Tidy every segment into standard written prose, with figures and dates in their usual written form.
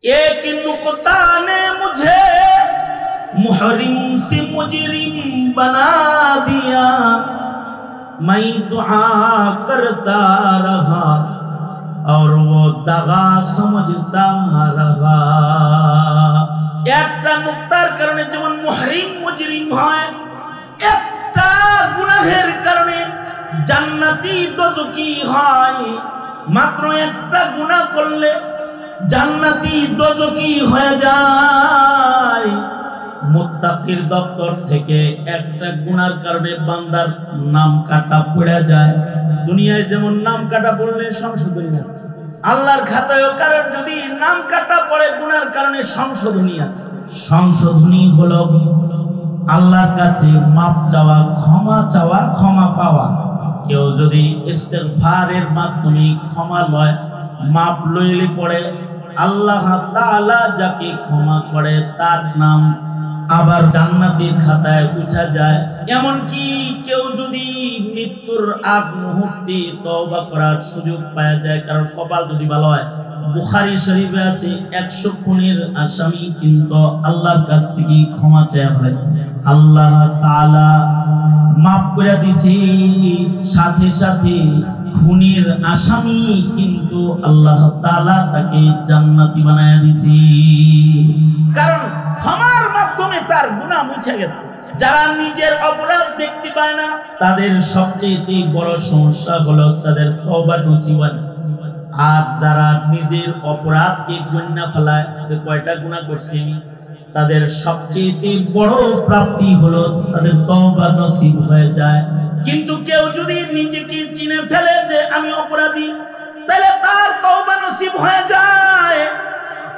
एक नुक्ता ने मुझे मुहरिम से मुजरिम बना दिया, मैं दुआ करता रहा और वो दगा समझता रहा। একটা নুকতার কারণে যেমন মুহরিম মুজরিম হয়, একটা গুনাহের কারণে জান্নাতি দোজখী হয়। মাত্র একটা গুনাহ করলে জান্নাতি দোজখী হয়ে যায়। মুত্তাকির দপ্তর থেকে একটা গুনার কারণে বান্দার নাম কাটা পড়ে যায়। দুনিয়ায় যেমন নাম কাটা পড়লে সংশোধনী আছে, আল্লাহর খাতায়ও কারোর যদি নাম কাটা পড়ে গুনার কারণে সংশোধনী আছে। সংশোধনী হলো আল্লাহর কাছে মাফ চাওয়া, ক্ষমা চাওয়া, ক্ষমা পাওয়া। কেউ যদি ইস্তেগফারের মাধ্যমে ক্ষমা লয়, মাপ লইলে পড়ে আল্লাহ তাআলা যাকে ক্ষমা করে তার নাম আবার জান্নাতের খাতায় উঠা যায়। এমনকি কেউ যদি মৃত্যুর আগ মুহূর্তে তওবা করার সুযোগ পাওয়া যায়, কারণ কপাল যদি ভালো হয়। বুখারী শরীফে আছে 100 খুনের আসামি কিন্তু আল্লাহর কাছ থেকে ক্ষমা চেয়ে ফেলেছে, আল্লাহ তাআলা মাফ করে দিয়েছে। সাথে সাথে খুনের আসামি কিন্তু আল্লাহ তাআলা তাকে জান্নাতি বানায় দিয়েছে, কারণ ক্ষমার মাধ্যমে তার গুনাহ মুছে গেছে। যারা নিজের অপরাধ দেখতে পায় না তাদের সবচেয়ে বড় সমস্যা হলো তাদের তওবা নসিব হয়। আর যারা নিজের অপরাধকে গণ্য ফেলায় যে কয়টা গুনাহ করছি আমি, তাদের সবচেয়ে বড় প্রাপ্তি হলো তাদের তওবা নসিব হয়ে যায়। কিন্তু কেউ যদি নিজেকে চিনে ফেলে যে আমি অপরাধী, তাহলে তার তওবা নসিব হয়ে যায়।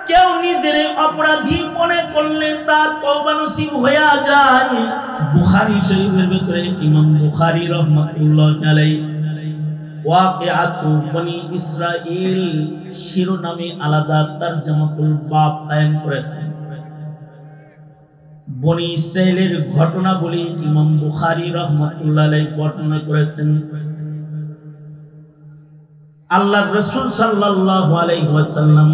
কেউ নিজের অপরাধী মনে করলে তার তওবা নসিব হয়ে যায়। বুখারী শরীফের ভিতরে ইমাম বুখারী রাহমাতুল্লাহ আলাইহি ওয়াকিআতু বনি ইসরাইল শিরোনামে আলাদা তারজামাতুল বাব কায়েম করেছেন। বনি ইসরাইলের ঘটনা বলে ইমাম বুখারী রাহমাতুল্লাহ আলাইহি বর্ণনা করেছেন। আল্লাহর রাসূল সাল্লাল্লাহু আলাইহি ওয়াসাল্লাম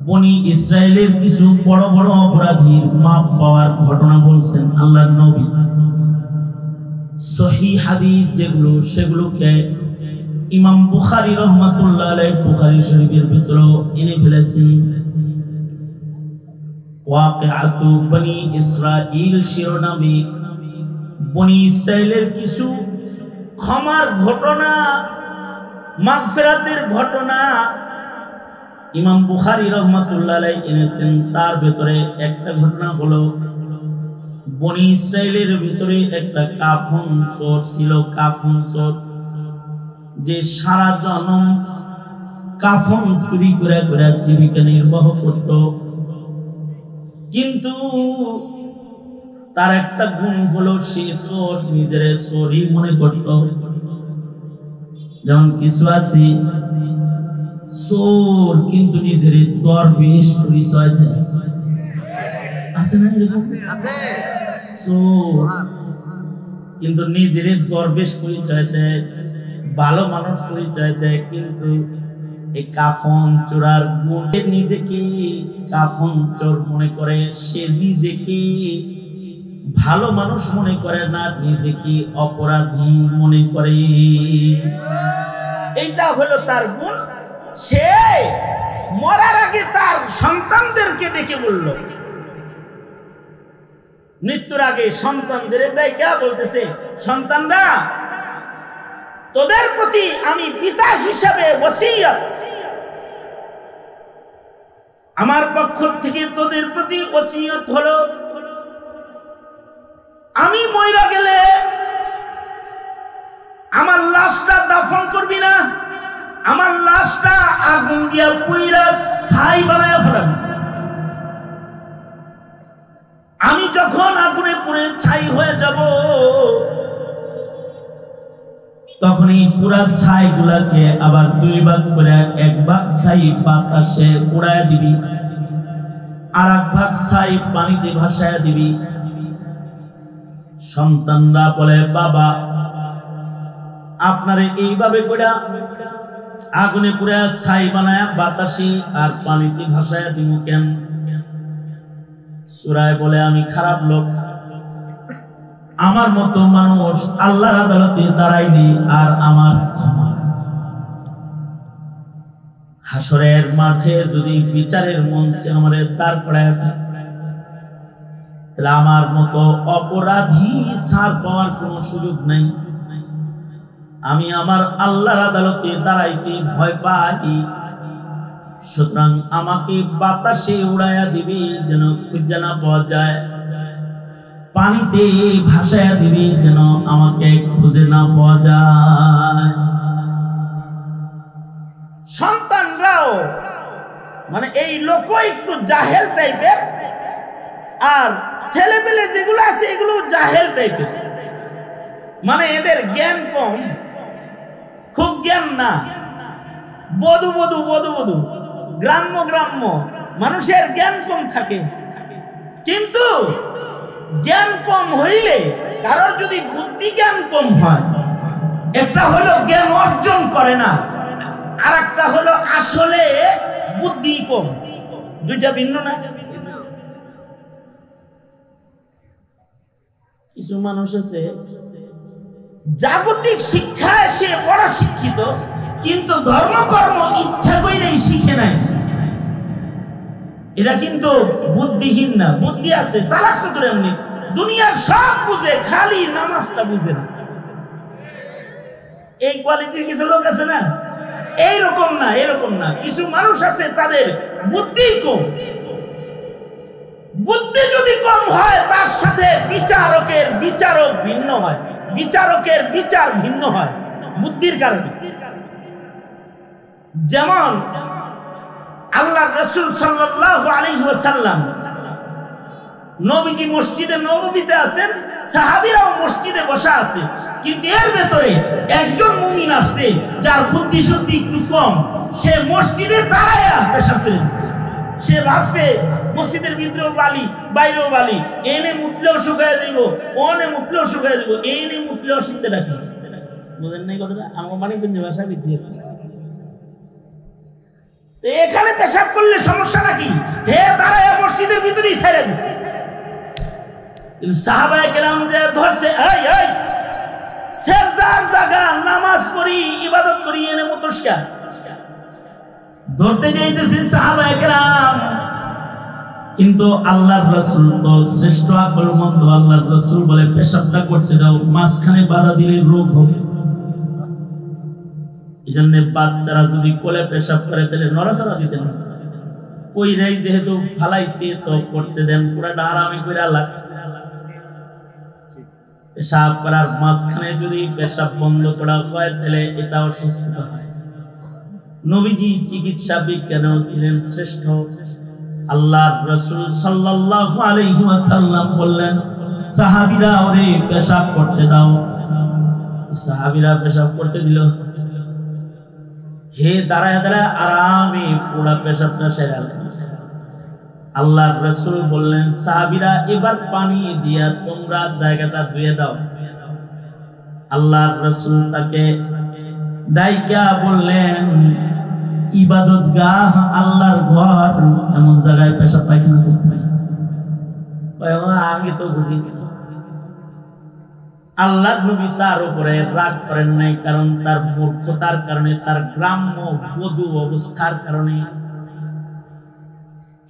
বনি ইসরাইলের কিছু বড় বড় অপরাধীর মাপ পাওয়ার ঘটনা বলছেন। আল্লাহর নবী সহিহ হাদিস যেগুলো সেগুলোকে ইমাম বুখারী রাহমাতুল্লাহ আলাইহি বুখারী শরীফের ভিতরে এনে ফেলেছেন। ওয়াকিআতু বনি ইসরাইল শিরোনামে বনি ইসরাইলের কিছু ক্ষমার ঘটনা, মাগফিরাতের ঘটনা ইমাম বুখারী রাহমাতুল্লাহ আলাইহি এনেছেন। তার ভিতরে একটা ঘটনা হলো বনি ইসরাইলের ভিতরে একটা কাফন চোর ছিল। কাফন চোর যে সারা জনম কাফন চুরি করে করে জীবিকা নির্বাহ করত, কিন্তু তার একটা গুণ হলো সে চোর নিজের চোরই মনে করত। যেমন কিছু আছে চোর কিন্তু নিজের দরবেশ পরিচয় দেয়, আছে না? চোর কিন্তু নিজের দরবেশ পরিচয় দেয়, ভালো মানুষ পরিচয় দেয়, কিন্তু এই কাফন চোরার গুণে নিজেকে কাফন চোর মনে করে। সে নিজেকে ভালো মানুষ মনে করে না, নিজেকে অপরাধী মনে করে। এইটা হলো তার গুণ। সে মরার আগে তার সন্তানদেরকে ডেকে বলল, মৃত্যুর আগে সন্তানদের ডেকে বলতেছে, সন্তানরা তোদের প্রতি আমি পিতা হিসাবে ওসিয়ত, আমার পক্ষ থেকে তোদের প্রতি ওসিয়ত হলো, আমি মইরা গেলে আমার লাশটা দাফন করবি না, আমার লাশটা আগুন দিয়া পুইরা ছাই বানায়া ফেলাবি। আমি যখন আগুনে পুড়ে ছাই হয়ে যাব তখন এই পুরা ছাই গুলাকে আবার দুই ভাগ করে এক ভাগ ছাই বাতাসে উড়ায় দিবি, আর এক ভাগ ছাই পানিতে ভাসায় দিবি। সন্তানরা বলে, বাবা আপনারে এইভাবে করে আগুনে পুরা ছাই বানায়া বাতাসি আর পানিতে ভাসায়া দিব কেন? সূরায় বলে আমি খারাপ লোক, আমার মতো মানুষ আল্লাহর আদালতে দাঁড়ায়নি আর আমার ক্ষমা। হাসরের মাঠে যদি বিচারের মঞ্চে আমারে দাঁড় করায় তাহলে আমার মতো অপরাধী ছাড় পাওয়ার কোনো সুযোগ নাই। আমি আমার আল্লাহর আদালতে দাঁড়াইতে ভয় পাই। সুতরাং আমাকে বাতাসে উড়াইয়া দিবি যেন খুঁজে না পাওয়া যায়, পানিতে ভাসাইয়া দিবি যেন আমাকে খুঁজে না পাওয়া যায়। সন্তানরাও মানে এই লোক একটু জাহেল টাইপের, আর ছেলেমেলে যেগুলো আছে এগুলো জাহেল টাইপের, মানে এদের জ্ঞান কম, খুব জ্ঞান না, বধু বধু বধু বধু গ্রাম্য গ্রাম্য মানুষের জ্ঞান কম থাকে। কিন্তু জ্ঞান কম হইলে কারোর যদি বুদ্ধি জ্ঞান কম হয়, একটা হলো জ্ঞান অর্জন করে না, আর একটা হলো আসলে বুদ্ধি কম, দুইটা ভিন্ন না। কিছু মানুষ আছে জাগতিক শিক্ষায় সে বড় শিক্ষিত, কিন্তু ধর্মকর্ম ইচ্ছা করেই শিখে নাই। এটা কিন্তু বুদ্ধিহীন না, বুদ্ধি আছে, চালাক চতুর, এমনি দুনিয়ার সব বুঝে, খালি নামাজটা বুঝে না। এই কোয়ালিটির কিছু লোক আছে না, এইরকম না, এরকম না। কিছু মানুষ আছে তাদের বুদ্ধি কম। বুদ্ধি যদি কম হয় তার সাথে বিচারকের বিচারক ভিন্ন হয়, বিচারকের বিচার ভিন্ন হয় বুদ্ধির কারণে। যেমন আল্লাহর রাসূল সাল্লাল্লাহু আলাইহি ওয়াসাল্লাম নবীজি মসজিদে নববীতে আছেন, সাহাবীরাও মসজিদে বসা আছে, কিন্তু এর ভেতরে একজন মুমিন আসছে যার বুদ্ধি শুদ্ধি একটু কম, সে মসজিদে দাঁড়ায়া পেশাব করে দিচ্ছে। সে ভাবছে মসজিদের ভিতরেও বালি বাইরেও বালি, এনে মুতলেও শুকায় যাইব, ওনে মুতলেও শুকায় যাইব, এনে মুতলেও শুনতে রাখি। বুঝেন নাই কথাটা? আমার মানিকগঞ্জ ভাষা বেশি। এখানে পেশাব করলে সমস্যা নাকি? হে দাঁড়ায় মসজিদের ভিতরেই ছেড়ে দিছে। সাহাবায়ে কেরাম যে ধরছে, এই এই সেজদার জায়গা, নামাজ পড়ি ইবাদত করি, এনে মুতস্কা ধরতে যাইতেছে সাহাবায়ে কেরাম। কিন্তু আল্লাহর রাসূল তো শ্রেষ্ঠ আকলমন্দ, আল্লাহর রাসূল বলে পেশাবটা করতে দাও, মাঝখানে বাধা দিলে রোগ হবে। এই জন্য বাচ্চারা যদি কোলে পেশাব করে তাহলে নড়াচড়া দিতে না, কই রাই যেহেতু ফালাইছে তো করতে দেন, পুরাটা আরামে করে লাগ। পেশাব করার মাঝখানে যদি পেশাব বন্ধ করা হয় তাহলে এটা অসুস্থতা হয়। নবীজি চিকিৎসা বিজ্ঞানেও ছিলেন শ্রেষ্ঠ। আল্লাহর রাসূল সাল্লাল্লাহু আলাইহি ওয়াসাল্লাম বললেন, সাহাবীরা ওরে পেশাব করতে দাও। সাহাবীরা পেশাব করতে দিল। হে দাঁড়ায় দাঁড়ায় আরামে পুরা পেশাবটা সেরে আছে। আল্লাহর রাসূল বললেন, সাহাবীরা এবার পানি দিয়া তোমরা জায়গাটা ধুয়ে দাও। আল্লাহর রাসূল তাকে ডাইকা বললেন, ইবাদতগাহ আল্লাহর ঘর, এমন জায়গায় পেশাব পায়খানা করতে হয়? আগে তো বুঝি। আল্লাহর নবী তার উপরে রাগ করেন নাই, কারণ তার মূর্খতার কারণে, তার গ্রাম্য বধূ অবস্থার কারণে।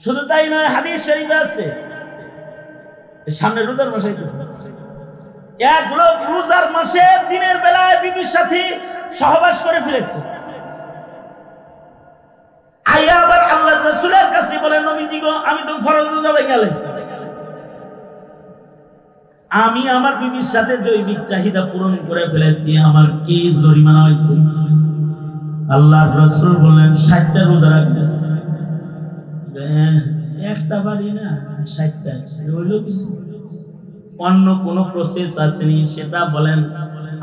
শুধু তাই নয়, হাদিস শরীফে আছে, সামনে রোজার মাস আইতেছে, এক লোক রোজার মাসে দিনের বেলায় বিবির সাথে সহবাস করে ফিরেছে। আইয়া আবার আল্লাহর রাসূলের কাছে বলে, নবীজি গো, আমি তো ফরজ রোজা ভেঙে গেছি, আমি আমার বিবির সাথে জৈবিক চাহিদা পূরণ করে ফেলেছি, আমার কি জরিমানা হয়েছে? আল্লাহর রাসূল বললেন, 60টা রোজা রাখবেন। একটা বাড়ি না, 60টা হইল কিছু, অন্য কোনো প্রসেস আসেনি সেটা বলেন।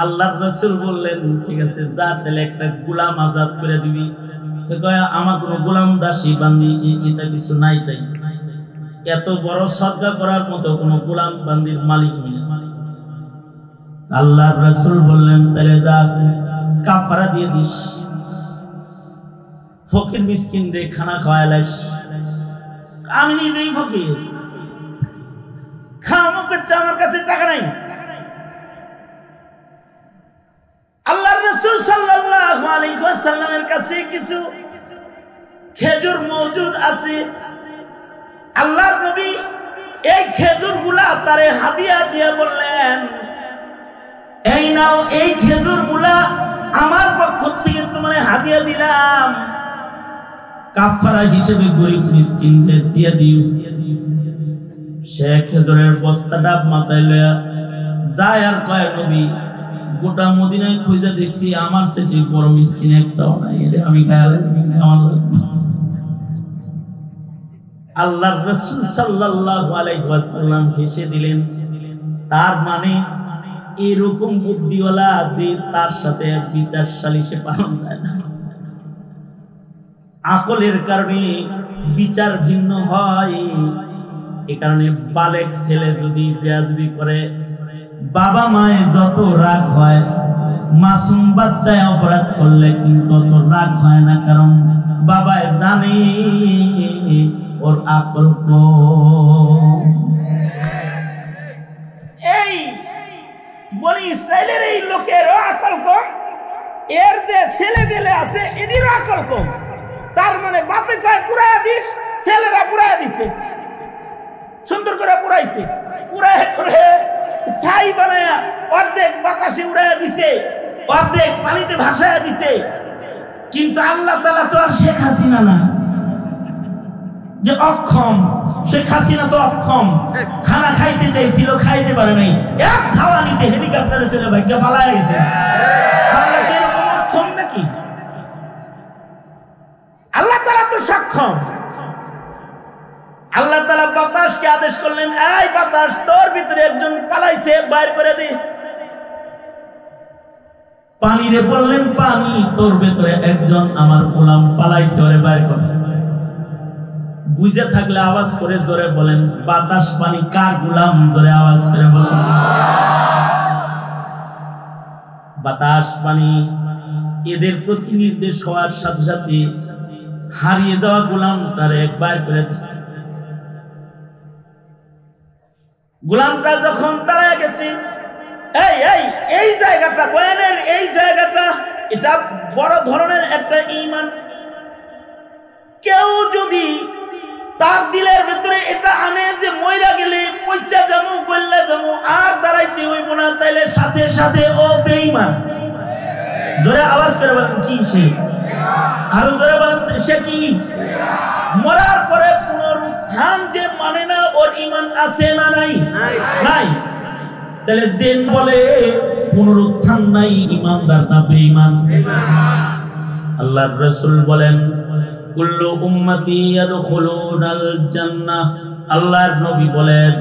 আল্লাহর রাসূল বললেন, ঠিক আছে যা, তাহলে একটা গোলাম আজাদ করে দিবি। আমার কোনো গোলাম দাসী বান্দি এটা কিছু নাই, তাই এত বড় সদকা করার মতো কোনো গোলাম বান্দির মালিক আমি না। আল্লাহর রাসূল বললেন, তাহলে যা কাফারা দিয়ে দিস। ফকির মিসকিন রে খানা খাওয়াইলাস। আমি নিজেই ফকির, খাওয়ানো করতে আমার কাছে টাকা নাই। আল্লাহর রাসূল সাল্লাল্লাহু আলাইহি ওয়াসাল্লামের কাছে কিছু খেজুর মওজুদ আছে। আল্লাহর নবী এই খেজুরগুলা তারে হাদিয়া দিয়ে বললেন, এই নাও, এই খেজুরগুলা আমার পক্ষ থেকে তোমারে হাদিয়া দিলাম, কাফারা হিসেবে গরিব মিসকিনদের দিয়ে দিও। সে খেজুরের বস্তাটা মাথায় লয়া যায় আর কয়, নবী গোটা মদিনায় খুঁজে দেখছি আমার সাথে বড় মিসকিন একটাও নাই, আমি আমার আল্লাহর রাসূল সাল্লাল্লাহু আলাইহি ওয়াসাল্লাম হেসে দিলেন। তার মানে এরকম বুদ্ধিওয়ালা আছে, তার সাথে বিচার সালিশে পালন যায় না। আকলের কারণে বিচার ভিন্ন হয়। এ কারণে বালেক ছেলে যদি বেয়াদবি করে, বাবা মায়ে যত রাগ হয়, মাসুম বাচ্চায় অপরাধ করলে কিন্তু অত রাগ হয় না, কারণ বাবায় জানে ওর আকল কম। এই বনি ইসরায়েলের এই লোকের আকল কম, এর যে ছেলে পেলে আছে এদেরও আকল কম। তার মানে বাপে কয় পুরাইয়া দিস, ছেলেরা পুরাইয়া দিছে, সুন্দর করে পুরাইছে, পুরাইয়া করে ছাই বানায়া অর্ধেক বাতাসে উড়াইয়া দিছে, অর্ধেক পানিতে ভাসাইয়া দিছে। কিন্তু আল্লাহ তাআলা তো আর শেখ হাসিনা না যে অক্ষম। শেখ হাসিনা তো অক্ষম, খানা খাইতে চাইছিল, খাইতে পারে নাই, এক ধাওয়া নিতে হেলিকপ্টারে চলে ভাগ্য পালায় গেছে। আল্লাহ কি এরকম অক্ষম নাকি? আল্লাহ তাআলা তো সক্ষম। আল্লাহ তাআলা বাতাসকে আদেশ করলেন, এই বাতাস, তোর ভিতরে একজন পালাইছে, বাইর করে দে। পানিরে বললেন, পানি, তোর ভিতরে একজন আমার গোলাম পালাইছে, ওরে বাইর কর। বুঝে থাকলে আওয়াজ করে জোরে বলেন, বাতাস পানি কার গোলাম? জোরে আওয়াজ করে বলেন। বাতাস পানি এদের প্রতি নির্দেশ হওয়ার সাথে সাথে হারিয়ে যাওয়া গোলামটারে বাইর করে দিচ্ছে। গোলামটা যখন তারা গেছে, এই জায়গাটা, বয়ানের এই জায়গাটা, এটা বড় ধরনের একটা ঈমান। কেউ যদি তার দিলের ভিতরে এটা আনে যে মইরা গেলে পয়চা যাবো, গল্লা যাবো, আর দাঁড়াইতে হইব না, তাইলে সাথে সাথে ও বেঈমান। জোরে আওয়াজ করে বলেন, কি সে? আরো জোরে বলেন, সে কি? মরার পরে পুনরুত্থান যে মানে না, ওর ঈমান আছে না নাই? নাই। তাহলে জেন বলে পুনরুত্থান নাই, ঈমানদার না বেঈমান? আল্লাহর রাসূল বলেন, কুল্লু উম্মতি ইয়াদখুলুনাল জান্নাহ। আল্লাহর নবী বলেন,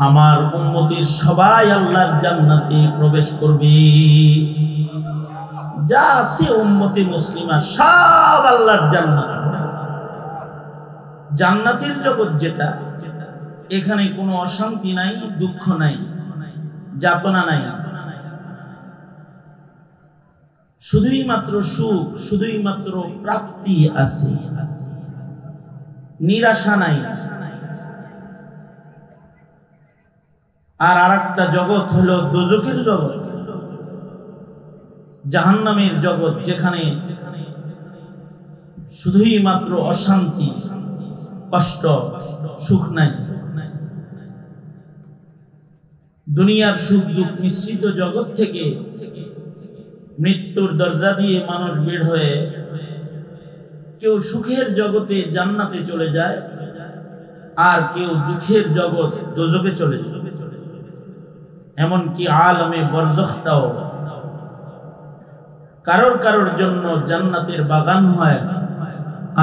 আমার উম্মতির সবাই আল্লাহর জান্নাতে প্রবেশ করবে। যা আছে উম্মতি মুসলিমা সব আল্লাহর জান্নাত। জান্নাতের জগৎ যেটা, এখানে কোনো অশান্তি নাই, দুঃখ নাই, যাতনা নাই, শুধুই মাত্র সুখ, শুধুই মাত্র প্রাপ্তি আছে, নিরাশা নাই। আর আরেকটা জগৎ হলো দোজখের জগৎ, জাহান্নামের জগৎ, যেখানে শুধুই মাত্র অশান্তি, কষ্ট, সুখ নাই। দুনিয়ার সুখ দুঃখ মিশ্রিত জগৎ থেকে মৃত্যুর দরজা দিয়ে মানুষ বের হয়ে কেউ সুখের জগতে জান্নাতে চলে যায়, আর কেউ দুঃখের জগৎ দোজখে চলে যায়। এমনকি আলমে বরজখটাও কারোর কারোর জন্য জান্নাতের বাগান হয়,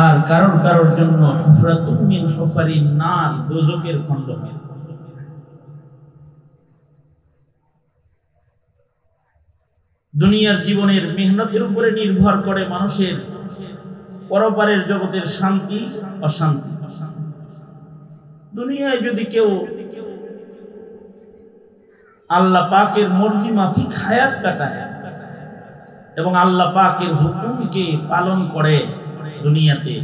আর কারোর কারোর জন্য হুফরাতুম মিন হুফারিন নার, দোজখের খন্দক। দুনিয়ার জীবনের মেহনতের উপরে নির্ভর করে মানুষের পরপারের জগতের শান্তি অশান্তি। দুনিয়ায় যদি কেউ আল্লাহ পাকের মর্জি মাফিক হায়াত কাটায় এবং আল্লাহ পাকের হুকুমকে পালন করে, দুনিয়াতে,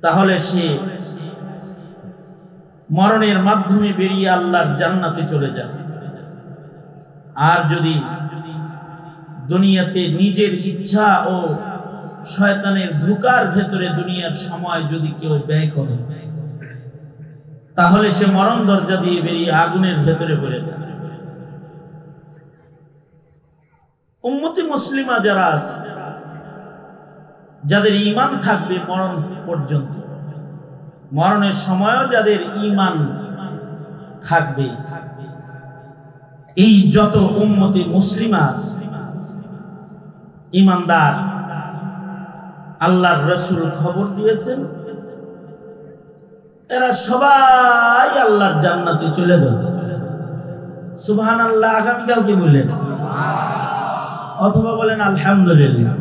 তাহলে সে মরণের মাধ্যমে বেরিয়ে আল্লাহর জান্নাতে চলে যাবে। আর যদি দুনিয়াতে নিজের ইচ্ছা ও শয়তানের ধোঁকার ভেতরে দুনিয়ার সময় যদি কেউ ব্যয় করে, তাহলে সে মরণ দরজা দিয়ে বেরিয়ে আগুনের ভেতরে পড়ে যাবে। উম্মতি মুসলিমা যারা আছে, যাদের ঈমান থাকবে মরণ পর্যন্ত, মরণের সময়ও যাদের ঈমান থাকবে, এই যত উম্মতি মুসলিমা আছে, ঈমানদার, আল্লাহর রাসূল খবর দিয়েছেন এরা সবাই আল্লাহর জান্নাতে চলে যাবে। সুবহানাল্লাহ। আগামীকাল কি বললেন? অথবা বলেন আলহামদুলিল্লাহ।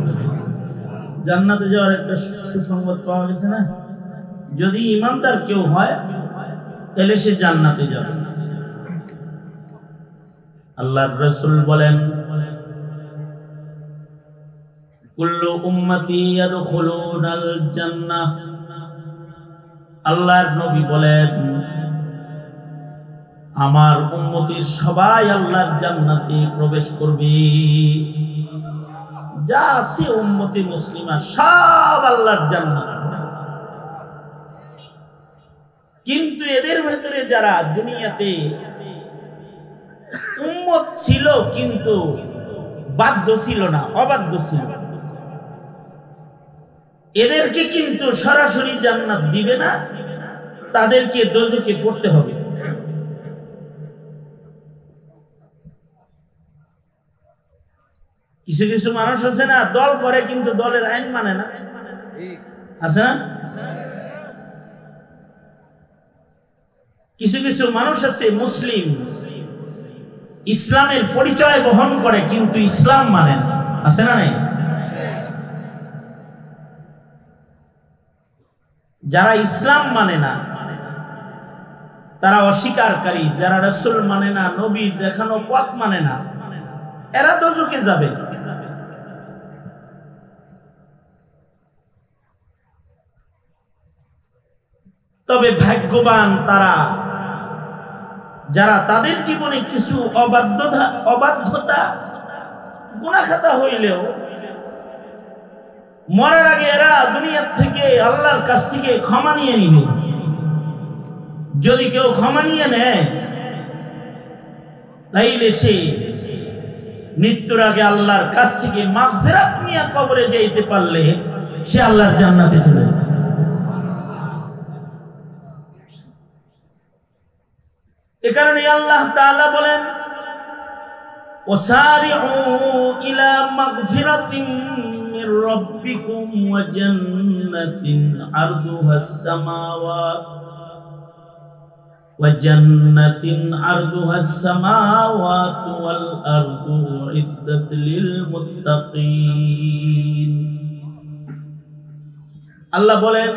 জান্নাতে যাওয়ার একটা সুসংবাদ পাওয়া গেছে না? যদি ঈমানদার কেউ হয় তাহলে সে জান্নাতে যাবে। আল্লাহর রাসূল বলেন, কুল্লু উম্মতি ইয়াদখুলুনাল জান্নাহ। আল্লাহর নবী বলেন, আমার উম্মতির সবাই আল্লাহর জান্নাতে প্রবেশ করবে। যা আছে উম্মতি মুসলিমা সব আল্লাহর জান্নাত। কিন্তু এদের ভেতরে যারা দুনিয়াতে উম্মত ছিল কিন্তু বাধ্য ছিল না, অবাধ্য ছিল, এদেরকে কিন্তু সরাসরি জান্নাত দিবে না, তাদেরকে দোজখে পড়তে হবে। কিছু কিছু মানুষ আছে না, দল করে কিন্তু দলের আইন মানে না, আছে না? কিছু কিছু মানুষ আছে মুসলিম, ইসলামের পরিচয় বহন করে কিন্তু ইসলাম মানে না, আছে না? নাই? যারা ইসলাম মানে না, তারা অস্বীকারী, যারা রাসূল মানে না, নবীর দেখানো পথ মানে না, এরা দোজখে যাবে। তবে ভাগ্যবান তারা যারা তাদের জীবনে কিছু অবাধ্যতা গুনাহখাতা হইলেও মরার আগে এরা দুনিয়ার থেকে আল্লাহর কাছ থেকে ক্ষমা নিয়ে নিবে। যদি কেউ ক্ষমা নিয়ে নেয় তাইলে সে মৃত্যুর আগে আল্লাহর কাছ থেকে মাগফিরাত নিয়ে কবরে যাইতে পারলে সে আল্লাহর জান্নাতে চলে যাবে। এ কারণে আল্লাহ তাআলা বলেন, ওয়াসারিউ ইলা মাগফিরাতিন মির রাব্বিকুম ওয়া জান্নাতিন আরদুহাস সামাওয়াতু ওয়াল আরদু উইদ্দাত লিল মুত্তাকিন। আল্লাহ বলেন,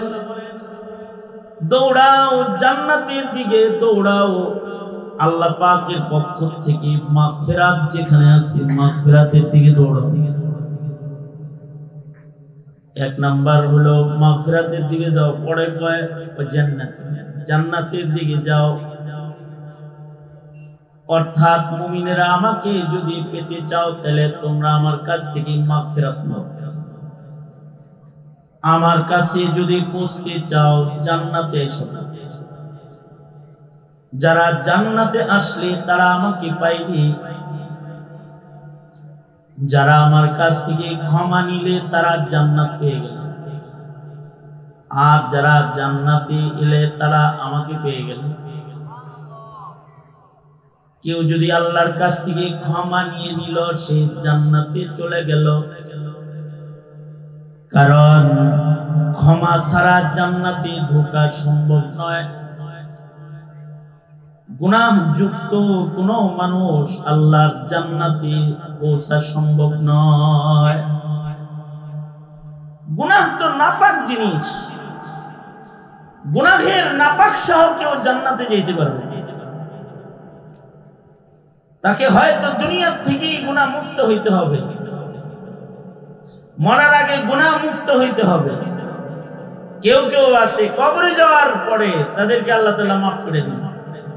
দৌড়াও জান্নাতের দিকে, দৌড়াও। আল্লাহ পাকের পক্ষ থেকে মাগফিরাত যেখানে আছে মাগফিরাতের দিকে দৌড়াও। এক নাম্বার হলো মাগফিরাতের দিকে যাও, পরে কয় জান্নাত, জান্নাতের দিকে যাও। অর্থাৎ মুমিনেরা আমাকে যদি পেতে চাও তাহলে তোমরা আমার কাছ থেকে মাগফিরাত নাও। আমার কাছে যদি পৌঁছতে চাও জান্নাতে এসো। যারা জান্নাতে আসলে তারা আমাকে পাইবে, যারা আমার কাছ থেকে ক্ষমা নিলে তারা জান্নাত পেয়ে গেল, আর যারা জান্নাতে এলে তারা আমাকে পেয়ে গেল। কেউ যদি আল্লাহর কাছ থেকে ক্ষমা নিয়ে নিল সে জান্নাতে চলে গেল, কারণ ক্ষমা ছাড়া জান্নাতে ঢোকা সম্ভব নয়। গুনাহযুক্ত কোন মানুষ আল্লাহর জান্নাতে পৌঁছা সম্ভব নয়। গুনাহ তো নাপাক জিনিস, গুনাহের নাপাক সহ কেউ জান্নাতে যেতে পারবে না। তাকে হয়তো দুনিয়া থেকেই গুনাহ মুক্ত হইতে হবে, মরার আগে গুনাহ মুক্ত হইতে হবে। কেউ কেউ আছে কবরে যাওয়ার পরে তাদেরকে আল্লাহ তাআলা মাফ করে দেন,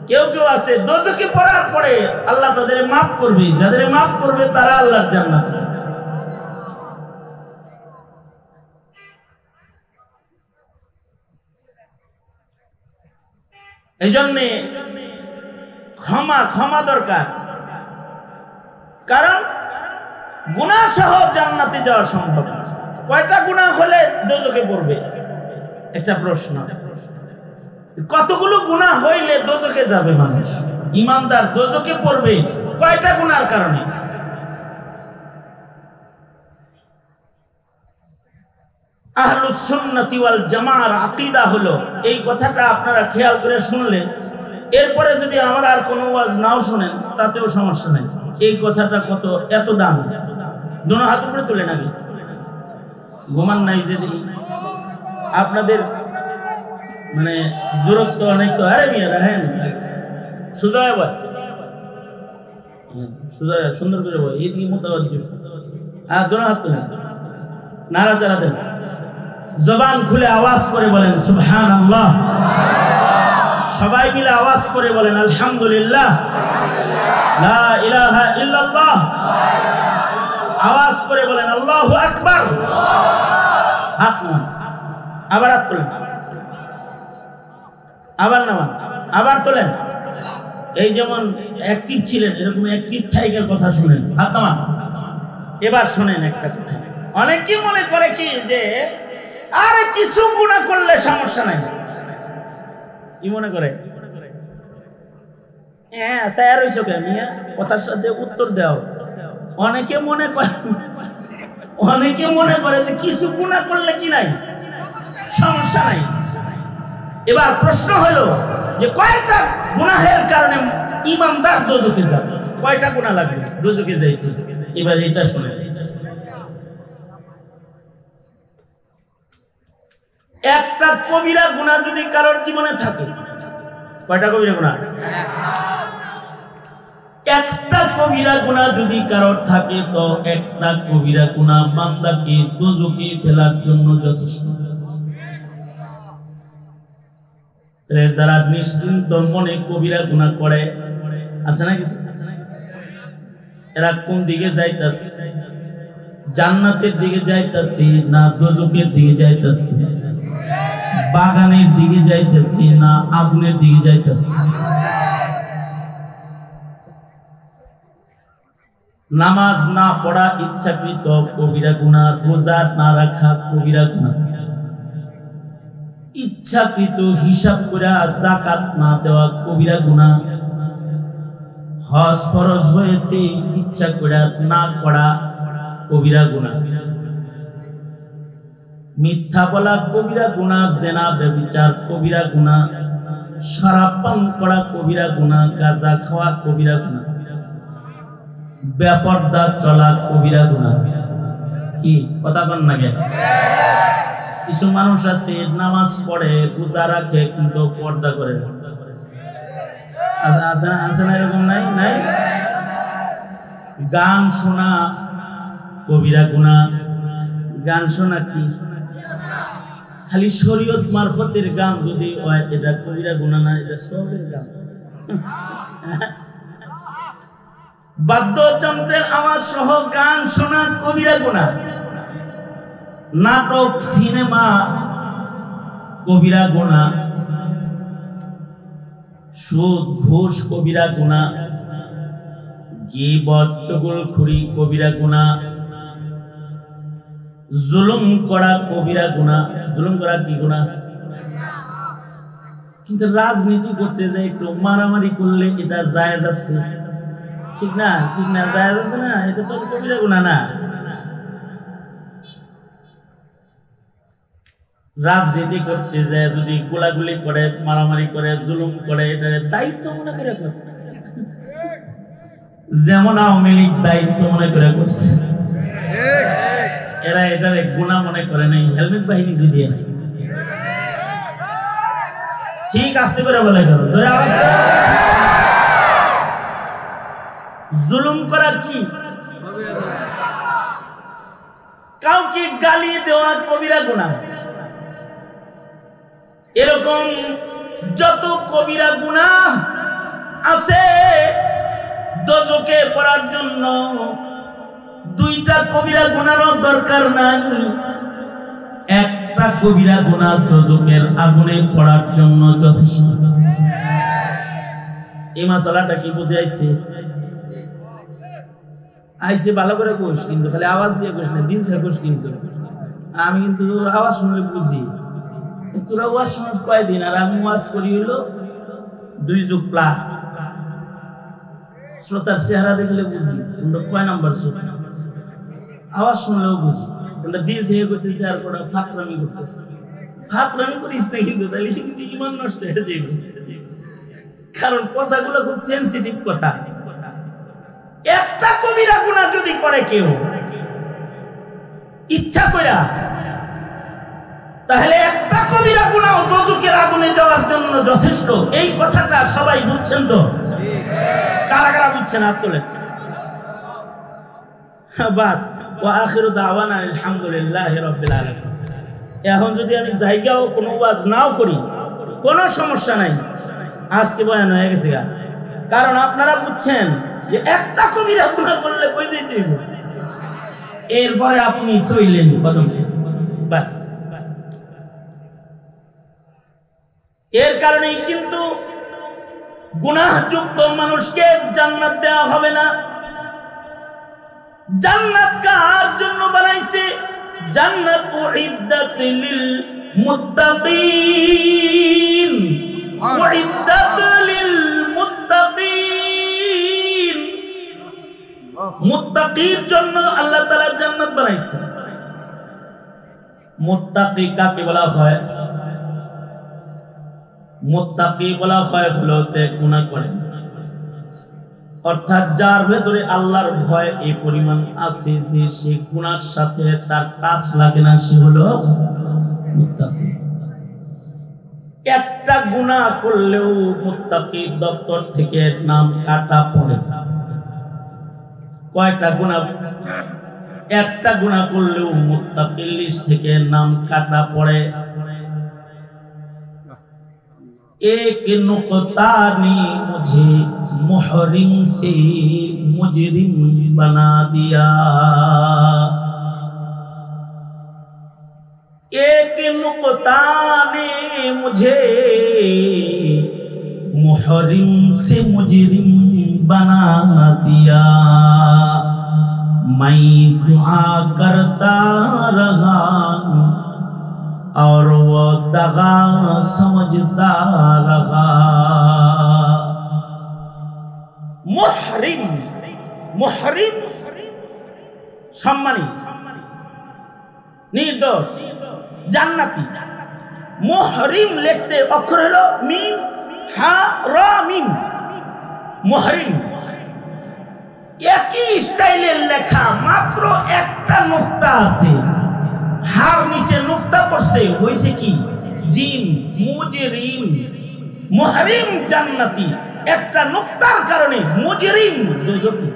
কেউ কেউ আছে দোজখে পড়ার পরে আল্লাহ তাদের মাফ করবে, যাদের মাফ করবে তারা আল্লাহর জান্নাত। এই জন্যে ক্ষমা দরকার, কারণ গুনাহ সহ জান্নাতে যাওয়া সম্ভব। কয়টা গুনাহ হলে দোজখে পড়বে? একটা প্রশ্ন। কতগুলো গুনাহ হইলে দোজখে যাবে মানুষ? ইমানদার দোজখে পড়বে কয়টা গুনার কারণে? আহলুস সুন্নাতি ওয়াল জামাআর আকীদা হলো, এই কথাটা আপনারা খেয়াল করে শুনলে, এরপরে যদি আমরা আর কোনো ওয়াজ নাও শুনেন তাতেও সমস্যা নাই। এই কথাটা কত এত দাম, দোনো হাত উপরে তুলে নাকি ঘুমান নাই যে আপনাদের মানে দূরত্ব অনেক তো। আরে মিয়া রাহেন সুজা বল, সুজা সুন্দর করে বল, ঈদ কি মোতাবাজ্জি। আর দোনো হাত তুলে নাড়াচাড়া দেন, জবান খুলে আওয়াজ করে বলেন সুবহানাল্লাহ। সবাই মিলে আওয়াজ করে বলেন আলহামদুলিল্লাহ, লা ইলাহা ইল্লাল্লাহ। আওয়াজ করে বলেন আল্লাহু আকবার। হাত নামান, আবার হাত তোলেন, আবার নামান, আবার তোলেন। এই যেমন অ্যাক্টিভ ছিলেন এরকম অ্যাক্টিভ থাইকার কথা শুনেন। হাত নামান। এবার শুনেন একটা কথা। অনেকে মনে করে কি যে আরে কিছু গুনাহ করলে সমস্যা নাই, কি মনে করে? হ্যাঁ স্যার হইছো কে মিয়া, কথার সাথে উত্তর দাও। অনেকে মনে করে যে কিছু গুনাহ করলে কি নাই, সমস্যা নাই। এবার প্রশ্ন হলো যে কয়টা গুনাহের কারণে ইমানদার দোজখে যাবে? কয়টা গুনাহ লাগবে দোজখে যাইতে? এবার এটা শুনে, একটা কবিরা গুনাহ যদি কারোর জীবনে থাকে, কয়টা কবিরা গুনাহ? একটা কবিরা গুনাহ যদি কারোর থাকে তো একটা কবিরা গুনাহ বান্দাকে দোজখে ফেলার জন্য যথেষ্ট। যারা নিশ্চিন্ত মনে কবিরা গুনাহ করে আছে না কিছু, এরা কোন দিকে যাইতাছে? জান্নাতের দিকে যাইতাছে না দোজখের দিকে যাইতাছে? বাগানের দিকে যাইতেছি না আগুনের দিকে যাইতেছি? নামাজ না পড়া ইচ্ছাকৃত কবিরা গুনাহ, রোজা না রাখা কবিরা গুনাহ, ইচ্ছাকৃত হিসাব করে যাকাত না দেওয়া কবিরা গুনাহ, হজ ফরজ হয়েছে ইচ্ছা করে না করা কবিরা গুনাহ, মিথ্যা বলা কবিরা গুনাহ, জেনা ব্যভিচার কবিরা গুনাহ, শরাব পান করা কবিরা গুনাহ, গাঁজা খাওয়া কবিরা গুনাহ, বেপরদা চলা কবিরা গুনাহ। কি কথা বল না? কিছু মানুষ আছে নামাজ পড়ে রোজা রাখে কিন্তু পর্দা করে না। আছে না এরকম? নাই নাই। গান শোনা কবিরা গুনাহ। গান শোনা কি? খালি শরীয়ত মারফতের গান যদি হয় এটা কবিরা গুনাহ না, এটা সবের গান। বাদ্যযন্ত্রের আওয়াজ সহ গান শোনা কবিরা গুনাহ। নাটক সিনেমা কবিরা গুনাহ। সুদ ঘুষ কবিরা গুনাহ। গীবত চুগলখড়ি কবিরা গুনাহ। জুলুম করা কবিরা গুনাহ। জুলুম করা কি গুনাহ? কিন্তু রাজনীতি করতে যাই একটু মারামারি করলে এটা জায়েজ আছে, ঠিক না? ঠিক না? জায়েজ আছে না? এটা তো কবিরা গুনাহ না। রাজনীতি করতে যায় যদি গোলাগুলি করে, মারামারি করে, জুলুম করে, এটা দায়িত্ব মনে করে করে। যেমন আওয়ামী লীগ দায়িত্ব মনে করে করছে, এরা এটার গুনাহ মনে করে নাই। হেলমেট বাহিনী যে দিয়েছে, ঠিক আসতে করে বলে করো, জোরে আওয়াজ করে। জুলুম করা কি? কাউকে গালি দেওয়া কবিরা গুনাহ। এরকম যত কবিরা গুনাহ আছে দোজখে পড়ার জন্য দুইটা কবিরা গুনাহর দরকার নাই, একটা কবিরা গুনাহ দোজখের আগুনে পড়ার জন্য যথেষ্ট। এই মাসালাটা কি বুঝাইছে? আইসে ভালো করে কোস, কিন্তু খালি আওয়াজ দিয়ে কোস না, দিন থেকে কোস। কিন্তু আমি কিন্তু আওয়াজ শুনলে বুঝি। তোরা ওয়াজ শুনিস কয়দিন, আর আমি ওয়াজ করি হলো 2 যুগ প্লাস। শ্রোতার চেহারা দেখলে বুঝি তোমরা কয় নাম্বার শ্রোতা, আওয়াজ শুনলেও বুঝি তোমরা দিল থেকে করতেছে আর কোটা ফাকরামি করতেছে। ফাকরামি করিস না কিন্তু, তাহলে কিন্তু ইমান নষ্ট হয়ে যাবে। কারণ কথাগুলো খুব সেনসিটিভ কথা। একটা কবিরা গুনাহ যদি করে কেউ ইচ্ছা কইরা, তাহলে একটা কবিরা গুনাহ দোজখের আগুনে যাওয়ার জন্য যথেষ্ট। এই কথাটা সবাই বুঝছেন তো? কারা কারা বুঝছেন হাত তোলেন। বাস, ওয়া আখিরু দাওয়ানা আলহামদুলিল্লাহি রাব্বিল আলামিন। এখন যদি আমি জায়গাও কোনো ওয়াজ নাও করি কোনো সমস্যা নাই, আজকে বয়ান হয়ে গেছে। কারণ আপনারা বুঝছেন যে একটা কবিরা গুনাহ করলে কই যাইতে হইব, এরপরে আপনি চইলেন কদম। বাস, এর কারণেই কিন্তু গুনাহযুক্ত মানুষকে জান্নাত দেওয়া হবে না। জান্নাত কার জন্য বানাইছে? জান্নাত উইদ্দাত লিল মুত্তাকিন, উইদ্দাত লিল মুত্তাকিন। মুত্তাকির জন্য আল্লাহ তাআলা জান্নাত বানাইছে। মুত্তাকি কাকে বলা হয়? মুত্তাকি বলা হয় হলো যে গুনাহ করে, অর্থাৎ যার ভেতরে আল্লাহর ভয় এই পরিমাণ আছে যে সে গুনাহর সাথে তার টাচ লাগে না, সে হলো মুত্তাকি। একটা গুনাহ করলেও মুত্তাকির দপ্তর থেকে নাম কাটা পড়ে। কয়টা গুনাহ? একটা গুনাহ করলেও মুত্তাকির লিস্ট থেকে নাম কাটা পড়ে। एक नुक्ता ने मुझे मुहरिम से मुजरिम बना दिया, एक नुक्ता ने मुझे मुहरिम से मुजरिम बना दिया। मैं दुआ करता रहा और वो दगा समझता रहा। मुहरिम, मुहरिम सम्मानी, निर्दोष, জান্নাতি। মুহরিম লিখতে অক্ষর হলো মিম হা রা মিম। মুহরিম একই স্টাইলের লেখা, মাত্র একটা নুক্তা আছে, হার নিচে নুক্তা পড়ছে, হইছে কি জিম। মুজরিম, মুহরিম জান্নাতি, একটা নুক্তার কারণে মুজরিম দোজখী।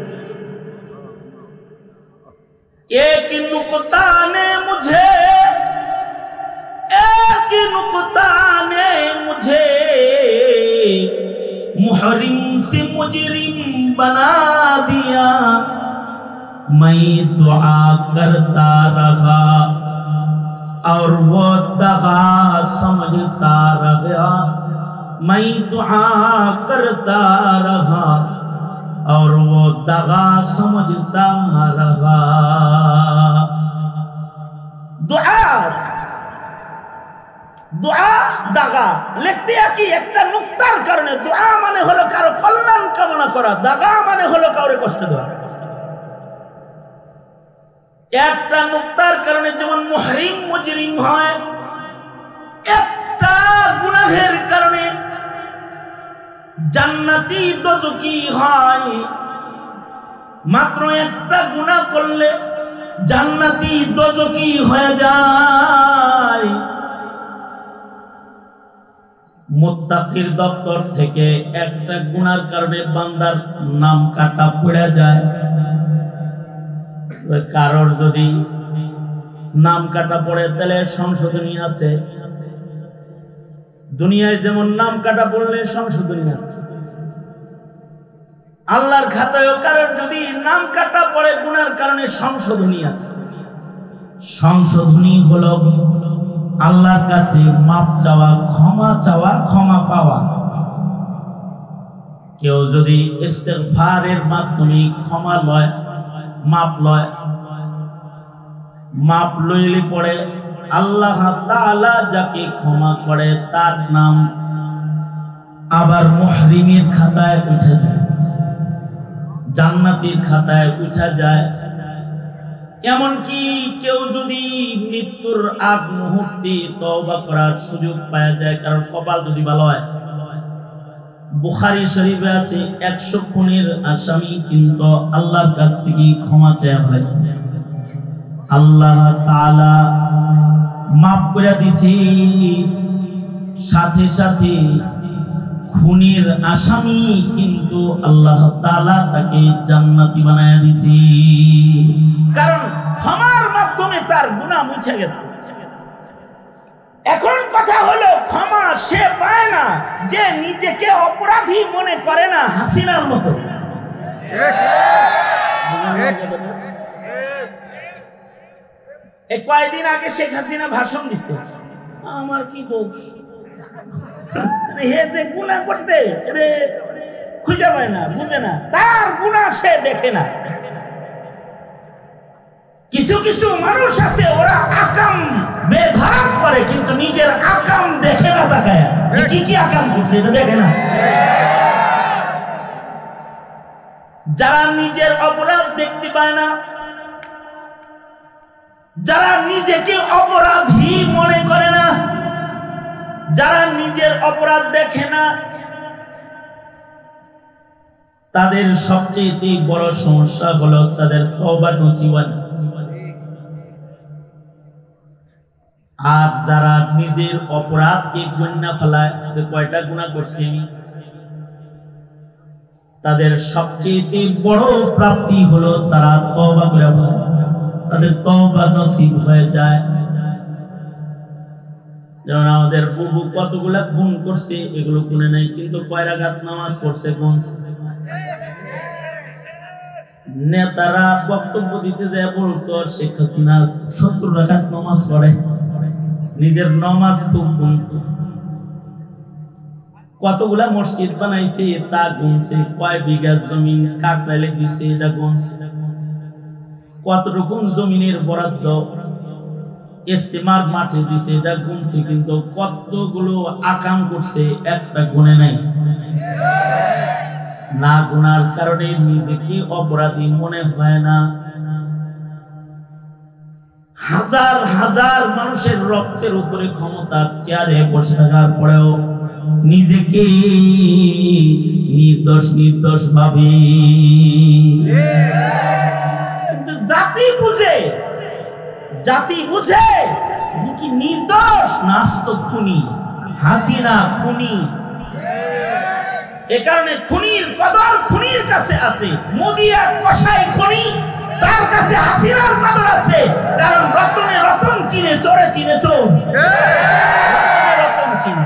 एक नुक्ता ने मुझे, एक नुक्ता ने मुझे मुहरिम से मुजरिम बना दिया। मैं दुआ करता रहा और वो दगा समझता रहा। मैं दुआ करता रहा और वो दगा समझता रहा। दुआ, दुआ दागा লিখতে একই, একটা নুক্তার কারণে। দুআ মানে হলো কারো কল্যাণ কামনা করা, দাগা মানে হলো কাউরে কষ্ট দেওয়া। একটা নুক্তার কারণে যেমন মুহরিম মুজরিম হয়, একটা গুনাহের কারণে জান্নাতি দোজখী হয়। মাত্র একটা গুনাহ করলে জান্নাতি দোজখী হয়ে যায়। মুত্তাকির দপ্তর থেকে একটা গুনার কারণে বান্দার নাম কাটা পড়ে যায়। কারোর যদি নাম কাটা পড়ে তাহলে সংশোধনী আছে। দুনিয়ায় যেমন নাম কাটা পড়লে সংশোধনী আছে, আল্লাহর খাতায়ও কারোর যদি নাম কাটা পড়ে গুনার কারণে সংশোধনী আছে। সংশোধনী হলো আল্লাহর কাছে মাফ চাওয়া, ক্ষমা চাওয়া, ক্ষমা পাওয়া। কেউ যদি ইস্তেগফারের মাধ্যমে ক্ষমা লয়, মাপ লয়, মাপ লইলে পড়ে আল্লাহ তাআলা যাকে ক্ষমা করে তার নাম আবার মুহরিমের খাতায় উঠে যায়, জান্নাতের খাতায় উঠা যায়। এমনকি কেউ যদি মৃত্যুর আগ মুহূর্তে তওবা করার সুযোগ পাওয়া যায়, কারণ কপাল যদি ভালো হয়। বুখারী শরীফে আছে 100 খুনের আসামি কিন্তু আল্লাহর কাছ থেকে ক্ষমা চেয়ে ফেলেছে, আল্লাহ তাআলা মাফ করে দিছে। সাথে সাথে খুনের আসামি কিন্তু আল্লাহ তাআলা তাকে জান্নাতি বানায়া দিছে, কারণ ক্ষমার মাধ্যমে তার গুনাহ মুছে গেছে। এখন কথা হলো ক্ষমা সে পায় না যে নিজেকে অপরাধী মনে করে না, হাসিনার মতো। এই কয়েকদিন আগে শেখ হাসিনা ভাষণ দিচ্ছে, আমার কি দোষ, হে যে গুনাহ করছে রে খুঁজে পায় না, বুঝে না, তার গুনাহ সে দেখে না। কিছু কিছু মানুষ আছে ওরা আকাম বেধারাম করে কিন্তু নিজের আকাম দেখে না, তাকায় কি কি আকাম করছে এটা দেখে না। যারা নিজের অপরাধ দেখতে পায় না, যারা নিজেকে অপরাধী মনে করে না, যারা নিজের অপরাধ দেখে না, তাদের সবচেয়ে বড় সমস্যা হলো তাদের তওবা নসিব হয় না। আর যারা নিজের অপরাধকে গণ্য ফেলায় যে কয়টা গুনাহ করছি আমি, তাদের সবচেয়ে বড় প্রাপ্তি হলো তারা তওবা করে ফেলে, তাদের তওবা নসিব হয়ে যায়। যেমন আমাদের বুবু কতগুলা খুন করছে এগুলো গুনে নাই, কিন্তু কয় রাকাত নামাজ পড়ছে গুনছে। নেতারা বক্তব্য দিতে যায় বলতো শেখ হাসিনা 70 রাকাত নামাজ পড়ে, নিজের নামাজ খুব গুনতো। কতগুলা মসজিদ বানাইছে তা গুনছে, কয় বিঘা জমিন কাকরাইলে দিছে এটা গুনছে, কত রকম জমিনের বরাদ্দ ইস্তেমার মাঠে দিছে এটা গুনছে, কিন্তু কতগুলো আকাম করছে একটা গুনে নাই। না গুনার কারণে নিজেকে অপরাধী মনে হয় না। হাজার হাজার মানুষের রক্তের উপরে ক্ষমতার চেয়ারে বসে থাকার পরেও নিজেকে নির্দোষ নির্দোষ ভাবে। জাতি বুঝে, জাতি বুঝে কি নির্দোষ নাস্ত খুনি, হাসিনা খুনি। এ কারণে খুনির কদর খুনির কাছে আছে, মোদি এক কসাই খুনি, তার কাছে হাসিনার কদর আছে। কারণ রতনে রতন চিনে, চোরে চিনে চোর, রতন চিনে,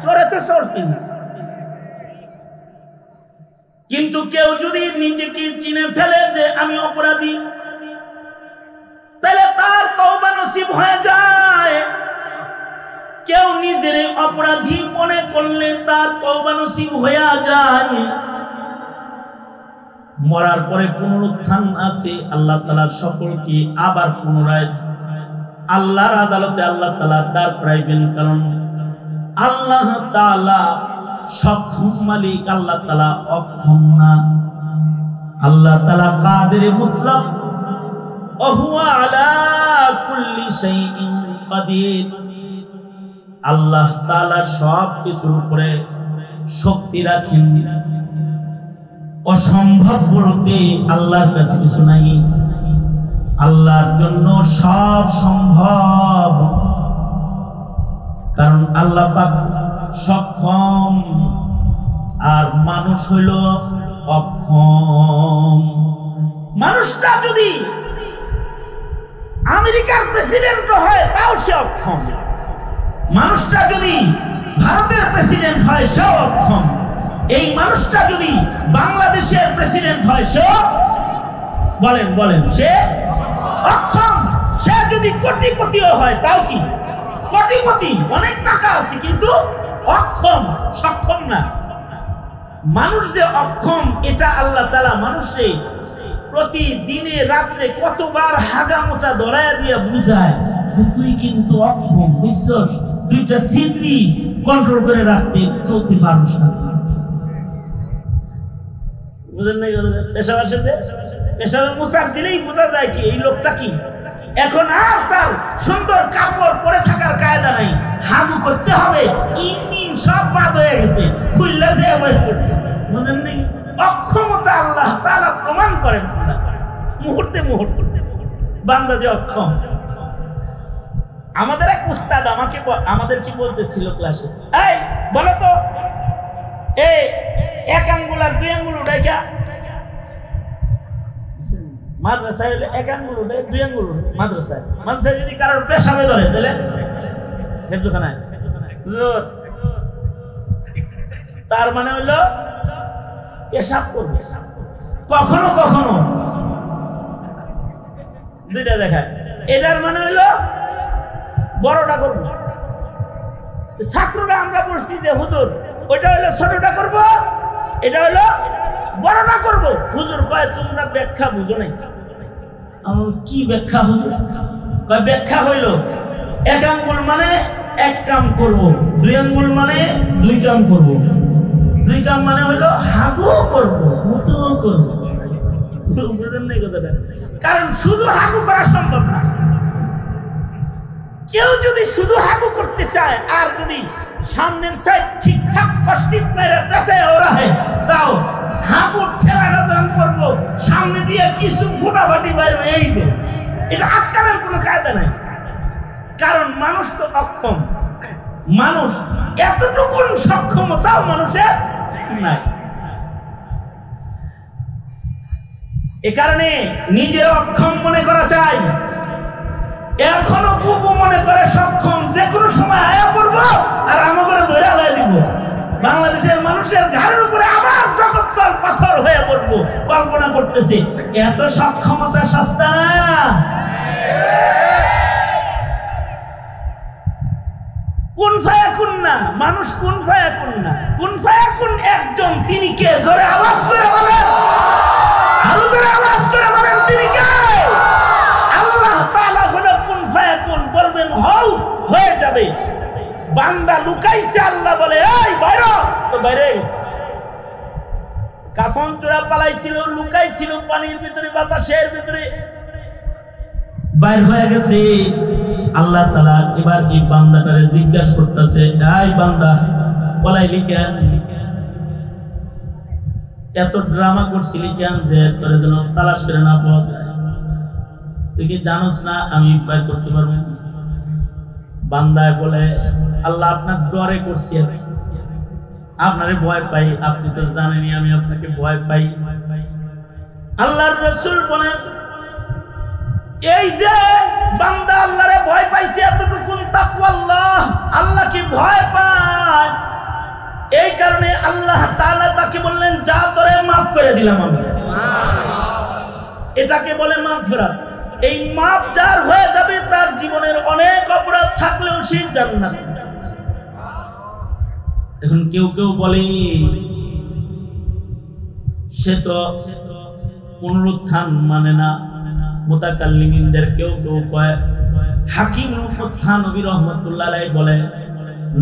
চোরে তো চোর চিনে। কিন্তু কেউ যদি নিজেকে চিনে ফেলে যে আমি অপরাধী, তাহলে তার তওবা নসিব হয়ে যায়। কেউ নিজের অপরাধী মনে করলে তার তওবা নসিব হয়ে যায়। মরার পরে পুনরুত্থান আছে, আল্লাহ তাআলা সকলকে আবার পুনরায় আল্লাহর আদালতে আল্লাহ তাআলা দাঁড় করাইবেন। কারণ আল্লাহ তাআলা সক্ষম মালিক, আল্লাহ তাআলা অক্ষম না। আল্লাহ তাআলা কাদের মুতলাক, ওহুয়া আলা কুল্লি শাইইন কাদির। আল্লাহ তাআলা সব কিছুর উপরে শক্তি রাখেন। অসম্ভব বলতে আল্লাহর কাছে কিছু নাই, আল্লাহর জন্য সব সম্ভব। কারণ আল্লাহ পাক সক্ষম আর মানুষ হইল অক্ষম। মানুষটা যদি আমেরিকার প্রেসিডেন্ট হয় তাও সে অক্ষম। মানুষটা যদি ভারতের প্রেসিডেন্ট হয় সেও অক্ষম। এই মানুষটা যদি বাংলাদেশের প্রেসিডেন্ট হয় সেও বলেন বলেন সে অক্ষম। সে যদি কোটিপতিও হয় তাও কি কোটিপতি, অনেক টাকা আছে কিন্তু অক্ষম, সক্ষম না। মানুষ যে অক্ষম এটা আল্লাহ তাআলা মানুষকে প্রতিদিনে রাত্রে কতবার হাগামোতা ধরায়া দিয়া বুঝায় যে তুই কিন্তু অক্ষম, বুঝছস, দুইটা সিদ্রি কন্ট্রোল করে রাখতে চলতে পারছ না। বুঝেন নাই? পেশাব আসে যে পেশাবের মুসার দিলেই বোঝা যায় কি এই লোকটা কি। এখন আর তার সুন্দর কাপড় পরে থাকার কায়দা নাই, হাগু করতে হবে, ইন সব বাদ হয়ে গেছে, খুললে যে অ্যাভয়েড করছে। বুঝেন নাই? অক্ষমতা আল্লাহ তাআলা প্রমাণ করেন মুহূর্তে মুহূর্তে বান্দা যে অক্ষম। আমাদের এক উস্তাদ আমাদের কি বলতেছিল ক্লাসে, এই বলো তো এই এক আঙ্গুল আর দুই আঙ্গুল উঠাইকা মাদ্রাসায় হলে এক আঙ্গুল উঠে দুই আঙ্গুল মাদ্রাসায় যদি কারোর পেশাবে ধরে তাহলে হেফজখানায় তার মানে হইল পেশাব করবে। কখনো কখনো দুইটা দেখায়, এটার মানে হইল বড়টা করবো। ছাত্ররা আমরা বলছি যে হুজুর ওইটা হইলো ছোটটা করব, এটা হইলো বড়টা করব। হুজুর কয় তোমরা ব্যাখ্যা বুঝো নাই। কি ব্যাখ্যা হুজুর? কয় ব্যাখ্যা হইল এক আঙ্গুল মানে এক কাম করব, দুই আঙ্গুল মানে দুই কাম করব, দুই কাম মানে হইলো হাগু করব, মুতো করব। বুঝেন নাই কথাটা? কারণ শুধু হাগু করা সম্ভব না। কেউ যদি শুধু হাগু করতে চায় আর যদি সামনের সাইড ঠিকঠাক ফস্টিক মেরে পেছায় ওরা হয় তাও হাগুর ঠেলাটা যখন করবো সামনে দিয়ে কিছু ফুটাফাটি বাইরে, এই যে এটা আটকানোর কোনো কায়দা নাই। কারণ মানুষ তো অক্ষম, মানুষ এতটুকু সক্ষমতাও মানুষের নাই। এ কারণে নিজের অক্ষম মনে করা চাই। এখনো বুবু মনে করে সক্ষম, যে কোনো সময় আয়া করবো আর আমাকে ধরে আলাই দিব। বাংলাদেশের মানুষের ঘাড়ের উপরে আবার জগৎতল পাথর হয়ে পড়বো কল্পনা করতেছে। এত সক্ষমতা সস্তা না। কোন ফায়াকুন না মানুষ, কোন ফায়াকুন না, কোন ফায়াকুন একজন, তিনি কে? জোরে আওয়াজ করে বলেন, আরো জোরে আওয়াজ করে বলেন তিনি কে? আল্লাহ তাআলা হলো কুন ফায়াকুন, বলবেন হও হয়ে যাবে। বান্দা লুকাইছে, আল্লাহ বলে এই বাইরে, তো বাইরে কাফন চোরা পালাইছিল, লুকাইছিল পানির ভিতরে, বাতাসের ভিতরে, বাইর হয়ে গেছে। আল্লাহ তাআলা এবার এই বান্দাটারে জিজ্ঞাসা করতেছে, এই বান্দা পলাইলি কেন? এত ড্রামা করছিলি কেন যে তোরে যেন তালাশ করে না পাওয়া যায়? তুই কি জানোস না আমি বাইর করতে পারবো? বান্দায় বলে আল্লাহ আপনার ডরে করছি, আপনারে ভয় পাই, আপনি তো জানেনই আমি আপনাকে ভয় পাই। আল্লাহর রাসূল বলেন এই যে বান্দা আল্লাহরে ভয় পাইছে, এতটুকু তাকওয়াল্লাহ, আল্লাহকে ভয় পায়, এই কারণে আল্লাহ তাআলা তাকে বললেন যা তোরে মাফ করে দিলাম আমি। এটাকে বলে মাগফিরাত। এই মাপ যার হয়ে যাবে তার জীবনের অনেক অপরাধ থাকলেও সে জান্নাত। এখন কেউ কেউ বলে সে তো পুনরুত্থান মানে না। মুতাকাল্লিমিনদের কেউ কেউ কয়, হাকিম নবী রাহমাতুল্লাহ আলাইহি বলে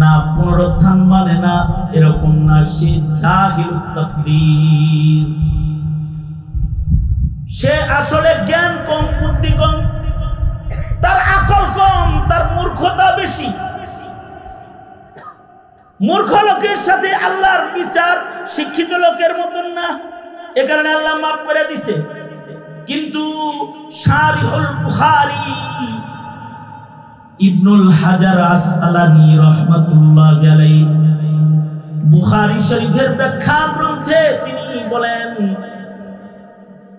না, পুনরুত্থান মানে না, এরকম না, সে জাহিলুত তাকদীর। সে আসলে জ্ঞান কম, বুদ্ধি কম, তার আকল কম, তার মূর্খতা বেশি। মূর্খ লোকের সাথে আল্লাহর বিচার শিক্ষিত লোকের মতন না, এ কারণে আল্লাহ মাফ করে দিছে। কিন্তু শারিহুল বুখারী ইবনুল হাজার আসকালানী রাহমাতুল্লাহি আলাইহি বুখারী শরীফের ব্যাখ্যা গ্রন্থে তিনি বলেন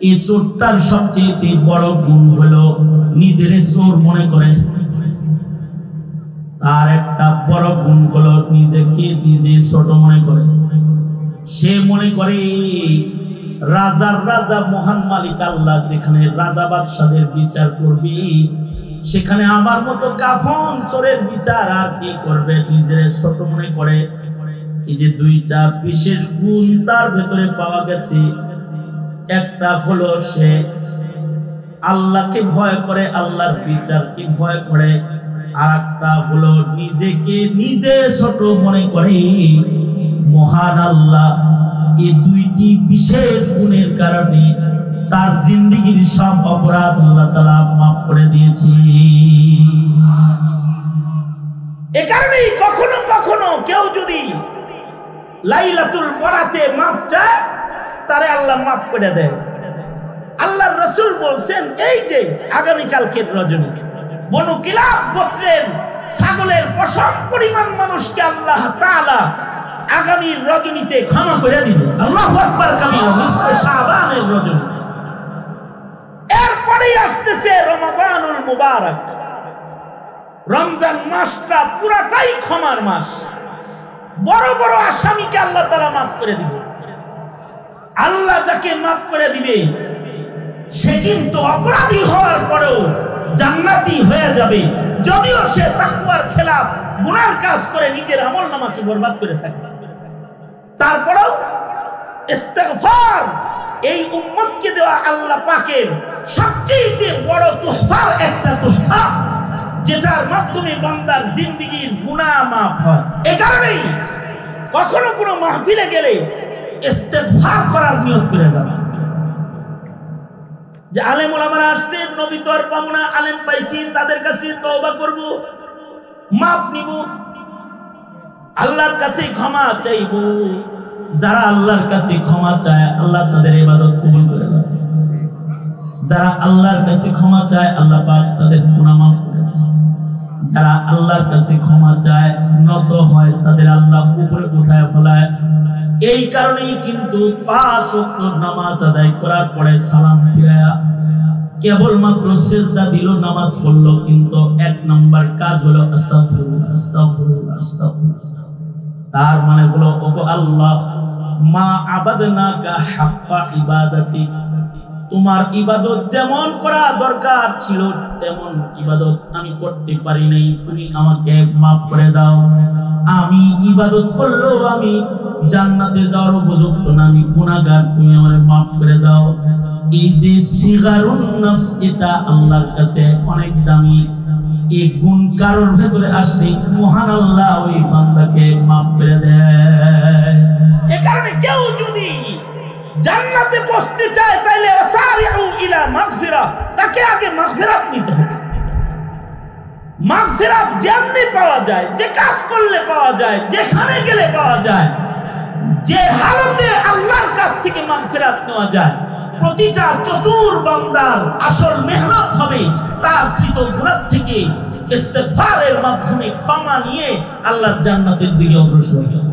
এই চোরটার সবচেয়ে বড় গুণ হলো নিজের চোর মনে করে। তার একটা বড় গুণ হলো নিজেকে নিজে ছোট মনে করে। সে মনে করে রাজার রাজা মহান মালিক আল্লাহ যেখানে রাজা বাদশাদের বিচার করবে, সেখানে আমার মতো কাফন চোরের বিচার আর কি করবে, নিজের ছোট মনে করে। এই যে দুইটা বিশেষ গুণ তার ভেতরে পাওয়া গেছে, একটা হলো সে আল্লাহকে ভয় করে, আল্লাহর বিচারকে ভয় করে, আর একটা হলো নিজেকে নিজে ছোট মনে করে। মহান আল্লাহ এই দুইটি বিশেষ গুণের কারণে তার জিন্দেগীর সব অপরাধ আল্লাহ তাআলা মাফ করে দিয়েছে। এ কারণেই কখনো কখনো কেউ যদি লাইলাতুল বরাতে মাফ চায়, তারে আল্লাহ মাফ করে দেয়। আল্লাহর রাসূল বলছেন, এই যে আগামীকালকে রজনী বনু কিলাব গোত্রের ছাগলের পশম পরিমাণ মানুষকে আল্লাহ তাআলা আগামীর রজনীতে ক্ষমা করে দিবে। আল্লাহু আকবার কাবীরা, নিসফে শাবানের রজনী। এরপরেই আসতেছে রমাদানুল মুবারক। রমজান মাসটা পুরাটাই ক্ষমার মাস। বড় বড় আসামিকে আল্লাহ তাআলা মাফ করে দিবে। আল্লাহ যাকে মাফ করে দিবে সে কিন্তু অপরাধী হওয়ার পরেও জান্নাতি হয়ে যাবে, যদিও সে তাকওয়ার খেলাফ গুনার কাজ করে নিজের আমলনামাকে বরবাদ করে থাকে। তারপরেও ইস্তিগফার এই উম্মতকে দেওয়া আল্লাহ পাকের সবচেয়ে বড় তোহফার একটা তোহফা, যেটার মাধ্যমে বান্দার জিন্দেগীর গুনাহ মাফ হয়। এই কারণেই কখনো কোনো মাহফিলে গেলে ইস্তিগফার করার নিয়ত করে যাবে। যে আলেম ওলামারা আসছে, নবী তো আর পাবো না, আলেম পাইছি, তাদের কাছে তওবা করব, মাপ নিব, আল্লাহর কাছে ক্ষমা চাইব। যারা আল্লাহর কাছে ক্ষমা চায় আল্লাহ তাদের ইবাদত কবুল করে নেয়। যারা আল্লাহর কাছে ক্ষমা চায় আল্লাহ পাক তাদের গুনাহ মাফ করে দেয়। যারা আল্লাহর কাছে ক্ষমা চায়, নত হয়, তাদের আল্লাহ উপরে উঠায় ফেলায়। এই কারণেই কিন্তু 5 ওয়াক্ত নামাজ আদায় করার পরে সালাম ফিরায়া কেবলমাত্র সিজদা দিল, নামাজ পড়লো, কিন্তু 1 নাম্বার কাজ হলো আস্তাগফিরুল্লাহ, আস্তাগফিরুল্লাহ, আস্তাগফিরুল্লাহ। তার মানে হলো, ওগো আল্লাহ, মা আবাদনাকা হাক্কা ইবাদাতি, তোমার ইবাদত যেমন করা দরকার ছিল তেমন ইবাদত আমি করতে পারি নাই, তুমি আমাকে মাফ করে দাও। আমি ইবাদত করলেও আমি জান্নাতে যাওয়ার উপযুক্ত না, আমি গুনাহগার, তুমি আমারে মাফ করে দাও। এই যে সিগারুন নফস, এটা আল্লাহর কাছে অনেক দামি। এই গুণ কারোর ভেতরে আসলে মহান আল্লাহ ওই বান্দাকে মাফ করে দেয়। এই কারণে কেউ যদি জান্নাতে পৌঁছতে চায় তাহলে ওয়াসারিউ ইলা মাগফিরা, তাকে আগে মাগফিরাত নিতে হবে। মাগফিরাত যেমনি পাওয়া যায়, যে কাজ করলে পাওয়া যায়, যেখানে গেলে পাওয়া যায়, যে হালতে আল্লাহর কাছ থেকে মাগফিরাত নেওয়া যায়, প্রতিটা চতুর বান্দার আসল মেহনত হবে তার কৃত গুনাহ থেকে ইস্তিগফারের মাধ্যমে ক্ষমা নিয়ে আল্লাহর জান্নাতের দিকে অগ্রসর হবে।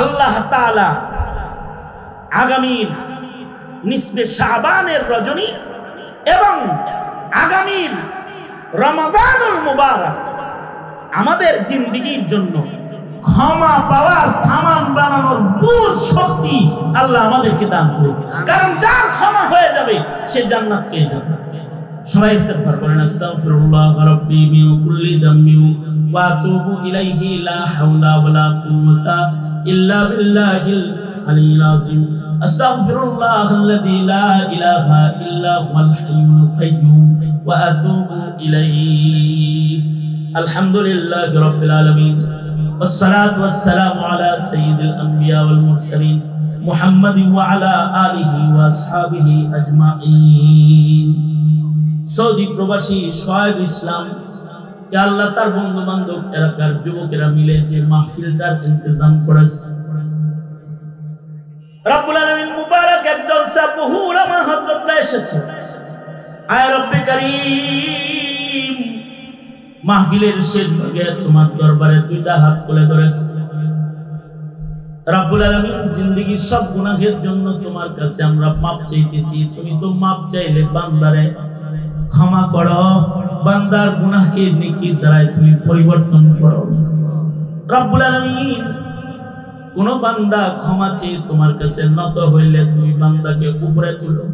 আল্লাহ তাআলা আগামীর নিসফে শাবানের রজনী এবং আগামীর রমাদানুল মুবারক আমাদের জিন্দেগীর জন্য ক্ষমা পাওয়ার সামান বানানোর পুরো শক্তি আল্লাহ আমাদেরকে দান করবে। কারণ যার ক্ষমা হয়ে যাবে সে জান্নাত পেয়ে যাবে। সবাই ইস্তিগফার করেন, আস্তাগফিরুল্লাহ রাব্বি মিন কুল্লি যামবি ওয়া আতুবু ইলাইহি, লা হাওলা ওয়ালা কুওয়াতা ইল্লা বিল্লাহিল আলিয়্যিল আযীম। আস্তাগফিরুল্লাহাল্লাযী লা ইলাহা ইল্লা হুয়াল হাইয়ুল কাইয়্যুম ওয়া আতুবু ইলাইহি। আলহামদুলিল্লাহি রাব্বিল আলামিন, والصلاة والسلام على سيد الأنبياء والمرسلين محمد وعلى آله وأصحابه أجمعين। সৌদি প্রবাসী শোয়েব ইসলাম কে আল্লাহ তার বন্ধু বান্ধব এলাকার যুবকেরা মিলে যে মাহফিলটার ইন্তজাম করেছে, রব্বুল আলামিন মুবারক এক জলসা, বহু উলামা হযরতরা এসেছে। আয় রব্বে কারীম, মাহফিলের শেষ ভাগে তোমার দরবারে 2টা হাত তুলে ধরেছে। রব্বুল আলামিন জিন্দেগীর সব গুনাহের জন্য তোমার কাছে আমরা মাপ চাইতেছি। তুমি তো মাপ চাইলে বান্দারে ক্ষমা করো, বান্দার গুনাহকে নেকির দ্বারা তুমি পরিবর্তন করো। রব্বুল আলামিন কোন বান্দা ক্ষমা চেয়ে তোমার কাছে নত হইলে তুমি বান্দাকে উপরে তুলো।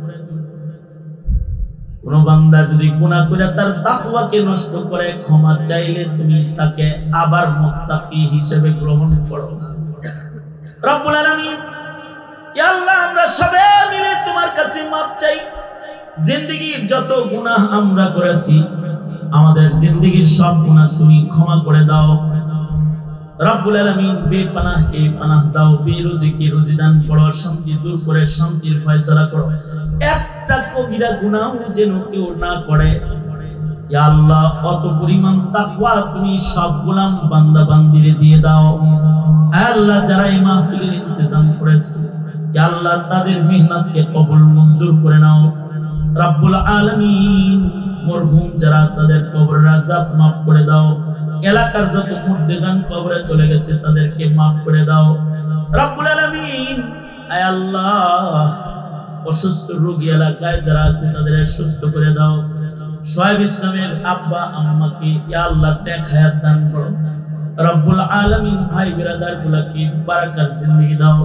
কোন বান্দা যদি গুনাহ করে তার তাকওয়াকে নষ্ট করে ক্ষমা চাইলে তুমি তাকে আবার মুত্তাকি হিসেবে গ্রহণ করো। রব্বুল আলামিন, ইয়া আল্লাহ, আমরা সবাই মিলে তোমার কাছে মাপ চাই। জিন্দেগীর যত গুনাহ আমরা করেছি, আমাদের জিন্দেগীর সব গুনাহ তুমি ক্ষমা করে দাও। রব্বুল আলামিন, বেপানাহকে পানাহ দাও, বেরুজিকে রুজি দান করো, শান্তি দূর করে শান্তির ফয়সালা করো। একটা কবিরা গুনাহ যেন কেউ না করে। ইয়া আল্লাহ, অত পরিমাণ তাকওয়া তুমি সব গোলাম বান্দা বান্দিরে দিয়ে দাও। আল্লাহ, যারা এই মাহফিলের ইন্তজাম করেছে, ইয়া আল্লাহ, তাদের মেহনতকে কবুল মঞ্জুর করে নাও। রব্বুল আলামিন, মরহুম যারা, তাদের কবরের আযাব মাফ করে দাও। এলাকার যত মুর্দেগান কবরে চলে গেছে তাদেরকে মাফ করে দাও। রব্বুল আলামিন, আয় আল্লাহ, অসুস্থ রোগী এলাকায় যারা আছে তাদের সুস্থ করে দাও। সোহেব ইসলামের আব্বা আম্মাকে ইয়া আল্লাহ নেক হায়াত দান করো। রব্বুল আলামিন, ভাই বিরাদার গুলাকে বারাকার জিন্দেগি দাও।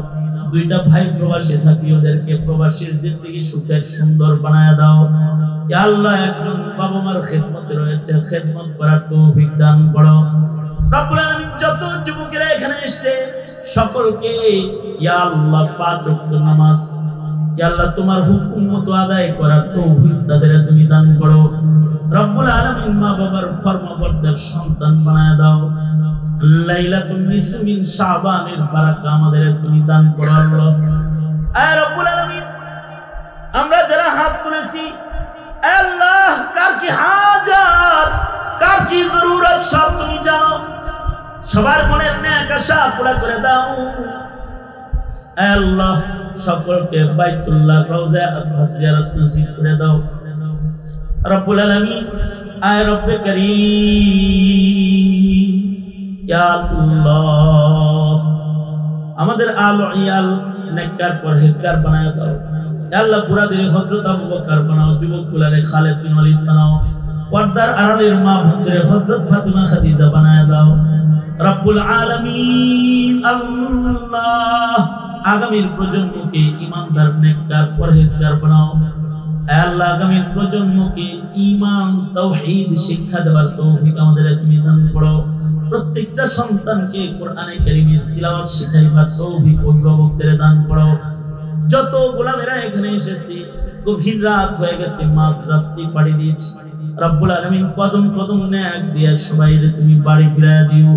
দুইটা ভাই প্রবাসী থাকি, ওদেরকে প্রবাসীর জিন্দেগি সুখের সুন্দর বানায় দাও। ইয়া আল্লাহ, একজন বাবা মার খেদমতে রয়েছে, খেদমত করার তৌফিক দান করো। রব্বুল আলামিন, যত যুবকেরা এখানে এসেছে সকলকে ইয়া আল্লাহ 5 ওয়াক্ত নামাজ ইয়া আল্লাহ তোমার হুকুম মতো আদায় করার তৌফিক তাদের তুমি দান করো। রব্বুল আলামিন, মা বাবার ফরমাবরদার সন্তান বানায় দাও। লাইলাতুন নিসফ মিন শাবানের বারাকা আমাদের তুমি দান করো আল্লাহ। আয় রব্বুল আলামিন, আমরা যারা হাত তুলেছি, আল্লাহ, কার কি হাজাত, কার কি জরুরত সব তুমি জানো। সবার মনের নেক আশা পুরা করে দাও। আল্লাহ, সকলকে বাইতুল্লাহ রওজা আতহার জিয়ারত নসিব করে দাও। রব্বুল আলামিন, আয় রব্বে কারীম, ইয়া আল্লাহ, আমাদের আলো ইয়াল নেককার পরহেজগার বানায় দাও। ইয়া আল্লাহ, বুড়াদের হযরত আবু বকর বানাও, যুবকগুলারে খালিদ বিন ওয়ালিদ বানাও, পর্দার আড়ালের মা বোনদের হযরত ফাতিমা খাদিজা বানায় দাও। রব্বুল আলামিন, আল্লাহ, আগামীর প্রজন্মকে ঈমানদার নেককার পরহেজগার বানাও। আল্লাহ, আগামীর প্রজন্মকে ঈমান তাওহীদ শিক্ষা দেওয়ার তৌফিক আমাদের তুমি দান করো। প্রত্যেকটা সন্তানকে কোরআনে কারীমের তিলাওয়াত শিখাইবার তৌফিক অভিভাবকদের দান করো। যত গোলামেরা এখানে এসেছে, গভীর রাত হয়ে গেছে, মাঝ রাত্রি পাড়ি দিয়েছি। রব্বুল আলামিন, কদম কদম নেক দিয়ে সবাইকে তুমি বাড়ি ফিরাইয়া দিও।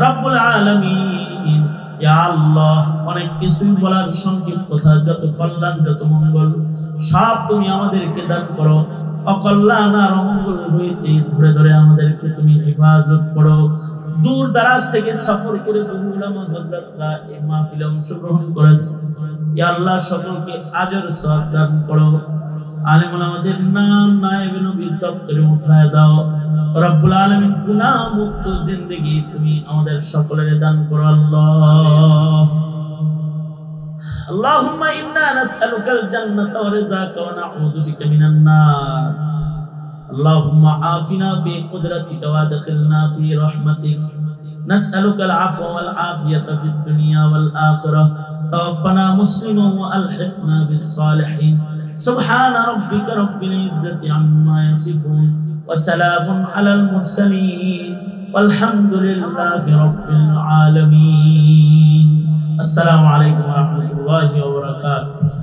রব্বুল আলামিন, ইয়া আল্লাহ, অনেক কিছুই বলার সংক্ষিপ্ত কথা, যত কল্যাণ যত মঙ্গল সব তুমি আমাদেরকে দান করো। অকল্যাণ আর অমঙ্গল হইতে ধরে ধরে আমাদেরকে তুমি হেফাজত করো। দূর দারাজ থেকে সফর করে বহু উলামা হযরতরা এই মাহফিলে অংশগ্রহণ করেছে। ইয়া আল্লাহ, সকলকে আজর সওয়াব দান করো। আলেম ওলামাদের নাম নায়েবে নবীর দপ্তরে উঠায় দাও। রব্বুল আলামিন, গুনাহ মুক্ত জিন্দেগি তুমি আমাদের সকলের দান করো আল্লাহ। আল্লাহুম্মা ইন্না নাসআলুকাল জান্নাতা ওয়া রিযাকা ওয়া নাউযু বিকা মিনান নার। আল্লাহুম্মা আফিনা ফি কুদরাতিকা ওয়া আদখিলনা ফি রাহমাতিক। নাসআলুকাল আফওয়া ওয়াল আফিয়াতা ফিদ দুনিয়া ওয়াল আখিরাহ। তাওয়াফফানা মুসলিমান ওয়া আলহিকনা বিস সালিহিন। সুবহানা রাব্বিকা রাব্বিল ইজ্জাতি আম্মা ইয়াসিফুন ওয়া সালামুন আলাল মুরসালিন ওয়ালহামদুলিল্লাহি রাব্বিল আলামিন। আসসালামু আলাইকুম ওয়া রাহমাতুল্লাহি ওয়া বারাকাতুহু।